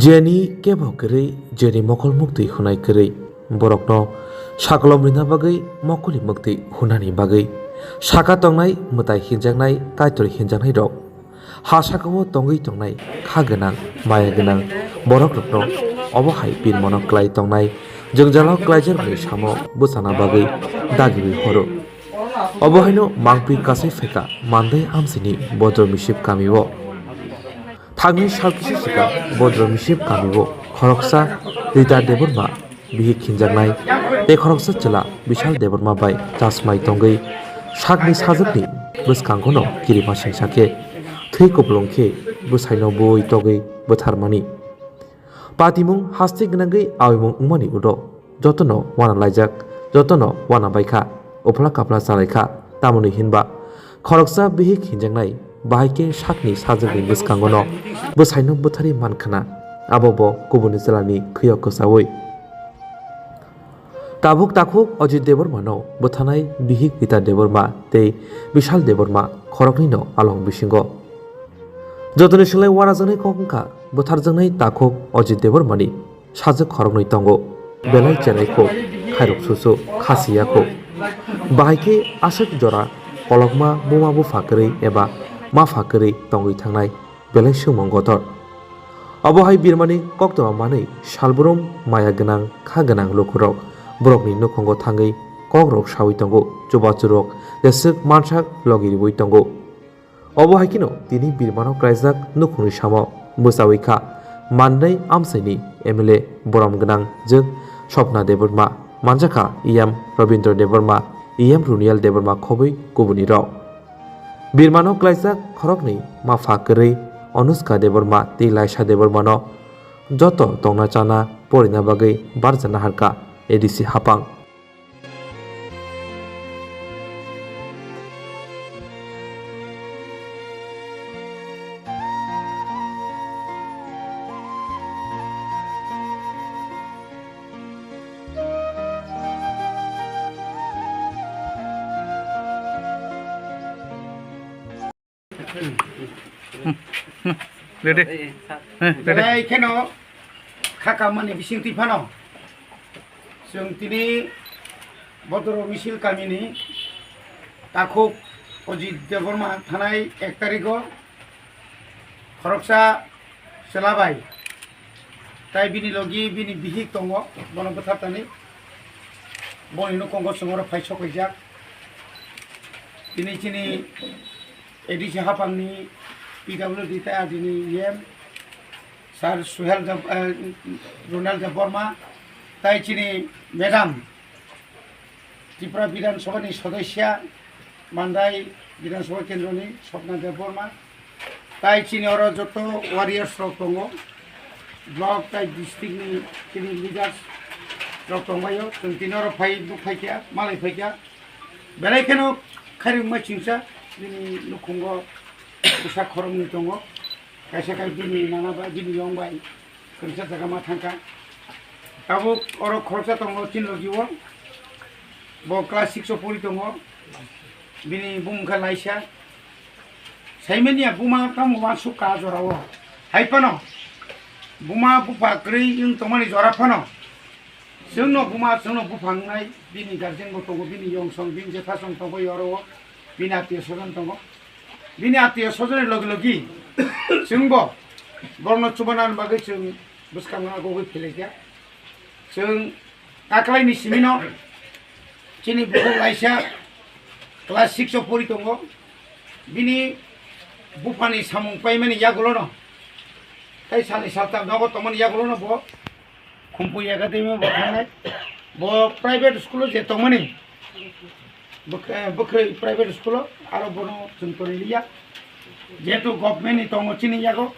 Jenny kebo kiri Jenny mokol mukti hunai kiri borokno sakolom rina bagai mokoli mukti hunani bagai saka tongnai mutai hinjangnai kaitori hinjangnai rok ha sakao tongai tongnai kha ganang maya ganang borok rokno obo hai pin mono klai tongnai jongjalo klaijer bai samo busana bagai dagibi horo obo haino mangpi kasai feka mandai amsini bodro miship kamiwo Thangni salkisi sika bodro miship kamibo khoroksa rita deborma bihi khinjangnai te khoroksa chela bishal deborma bai chasmai tongai sakni sajakni bwskangkono kirima singsake thei koplongkhe bwsaino boi togai bwtharmani patimung hasti gnangai awimung umani udo jotono wana laijak jotono wana baikha opla kapla chalaikha tamoni hinba khoroksa bihi khinjangnai bahike sakni sajagni bwskangono bwsaino bwthari mankhana abobo kubuni jalani khiyok kosawi tabuk takhuk Ajit debbarmano bwthanai bihik pita debbarma tei bishal debbarma khoroknuino along bisingo jotoni silai warajanai kokongkha bwtharjanai takhuk Ajit debbarmani sajak khoroknui tongo belai chenaiko khairok susu khasiyako bahike asuk jora kolokma buma bufa kwrui eba Maa Pha kwrui tongoi thangnai belai sumong gotor obo hai Birimani koktoma manui salbrum maya ganang kha ganang lukurok borokni nukhongo thangai kogrok sawi tongo chubachurok jesuk mansak logiriboi tongo obo hai kino tini Birimano kraijak nukhungni samo bwsajwk kha mandai amsaini MLA borom ganang jek Swapna Debbarma manjaka Iyam Robindra Debbarma Iyam Runial Debbarma khobui kubuni rok Birimano klaijak khoroknwni Maa Pha kwrui Anushka Debbarma tei Laisa Debbarmano joto tongna chana porina bagai Barja naharka ADC hapang Ready? Ready? Keno kakak mani bising tipano. Sung tini bodro misil kami ni takuk Ajit Debbarma thanai 1 tariko khoroksa selabai tai bini logi bini bihik tongo bono bwthartani boni no kongo sungoro phaisok kaijak bini chini ADC hapangni PWD ta dini yem sar suhel Ronald Debbarma tai chini madam Tripura Bidhan Sabhani Sodosya Mandai Bidhan Sabha Kendroni Swapna Debbarma tai chini oro joto warriors rok tongo block tai district ni chini leaders rok tongayo chung tini oro phai phaikya malai phaikya belai keno khari ma chingsa bini nukhungo usa khoroknwni tongo kaisa kai bini nanaba bini yongbai kongsa jaga ma thangka abo oro khoroksa tongo chinlogiwo bo class 6 pori tongo bini bumkha Laisa saimenia buma kamu masuk ka jorawo haipano buma bufa kwrui yung tomani jora phano sungno buma sungno bufangnai bini garden bo tongo bini yongsong bini jethasong tongo yoro bini atiyo sojon tongo bini atiyo sojoner logi logi sungbo borno chubanan bagai sung bwskangna gogoi philekya sung kaklaini simino chini buku Laisa class 6 pori tongo bini bufani samung paimani yagulono tai sali salta nogo tomani yagulono bo khumpu academy bo thanai bo private school je tomani bukre private school aro bono chuntorilia jetu government ni tongo chini yago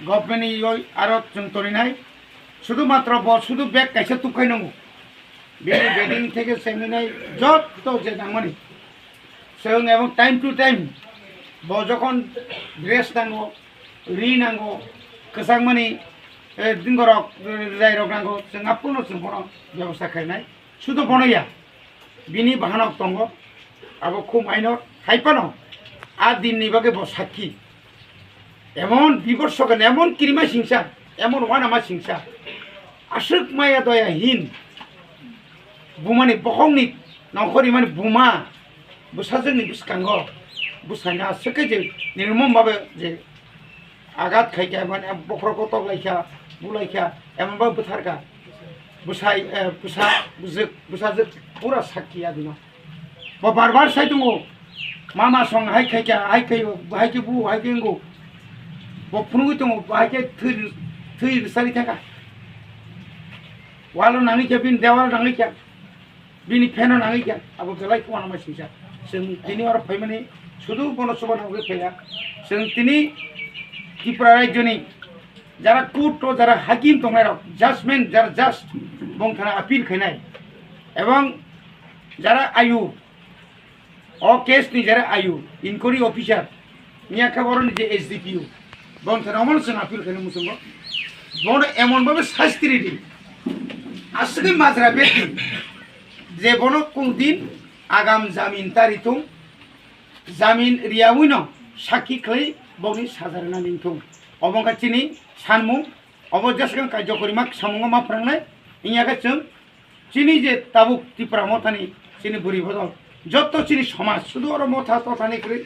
government ni yoi aro chuntorinai শুধুমাত্র bo শুধু bag কাইসা তুকাই নাঙ্গো বেডি bedding থেকে সেমিনাই যত যে নাঙ্গনি Seng এবং time to time bo যখন dress নাঙ্গো রি নাঙ্গো কসাংমানি দিনগরক রাইরক নাঙ্গো जों आपुनो जों बनो ব্যবস্থা খাইনাই শুধু বনইয়া বিনি বাহানক তঙ্গ আবো খুব মাইনর হাইপানো আ দিননি বাগে ব সাক্ষী এমন বিবর্ষক এমন কিরিমা সিংসা emon wana ma singsa asuk maya doya hin bumani bokhongni nongkhori mani buma bwsajwkni bwskango bwsanya sekeje nirmom babe je agat khaika mane bokroko toklaikha bulaikha emon ba butharka bwsajwk pura sakya dino bo barbar sai dungo mama song hai khaika hai kayo hai ke bu hai kengo bo phungu dungo hai ke thir sari thaka walo nangi ke bin dewal nangi ke bini pheno nangi ke abo belai kwana ma singsa sing tini ora phaimani শুধু বনসভা নগরে ফেলা जों তিনি ত্রিপুরা রাজ্যনি যারা court ও যারা হাকিম দंनाय judgement যারা just বংথানা appeal খাইনাय এবং যারা আয়ু ও কেসনি যারা আয়ু ইনকোয়ারি অফিসার নিয়াখা বরনি যে এসডিপিইউ বংথানা অমনসন আপিল খাইনা মুসঙ্গ বন এমন ভাবে শাস্তি রেডি আসলে মাজরা ব্যক্তি যে বন কোন দিন আগাম জামিন তারিথুম জামিন রিয়াউইনো সাক্ষী খাই বনি সাধারণ নিংথুম অবঙ্গাচিনি সানমু অবজাসগান কার্যকরিমাক সামুঙ্গ मा फ्रांनाय इयागा जों চিনি যে তাবুক ত্রিপুরা মথানি চিনি বুড়ি বদল যত চিনি সমাজ শুধু আর মথা তথানি করে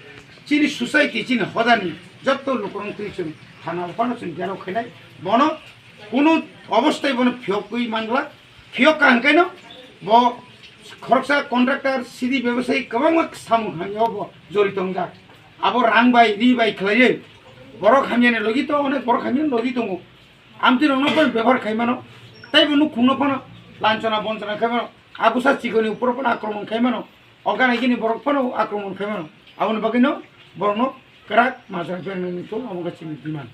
চিনি সোসাইটি চিনি হদানি যত লোকরং তুইছেন থানা ওপানো চিনি গেল খাইনাय বন কোনো অবস্থায় বন ফিয়কই মানলা ফিয়ক কাঙ্কাইনো ব খরকসা কন্ট্রাক্টর সিদি ব্যবসায়ী কবাংমাক সামু খামিয়াব জড়িত হংজা আবো রাংবাই রিবাই খাইয়ে বড় খামিয়ানে লগি তো অনেক বড় খামিয়ানে লগি দङ আমতি রংনপন ব্যবহার খাইমানো তাই বনু খুনপন লাঞ্ছনা বঞ্চনা খাইমানো আবুসা চিকনি উপরপন আক্রমণ খাইমানো অগানাইগিনি বরফপন আক্রমণ খাইমানো আবন বাগিনো বর্ণ করাক মাজরা বেরনি তো আমগা চিনি বিমান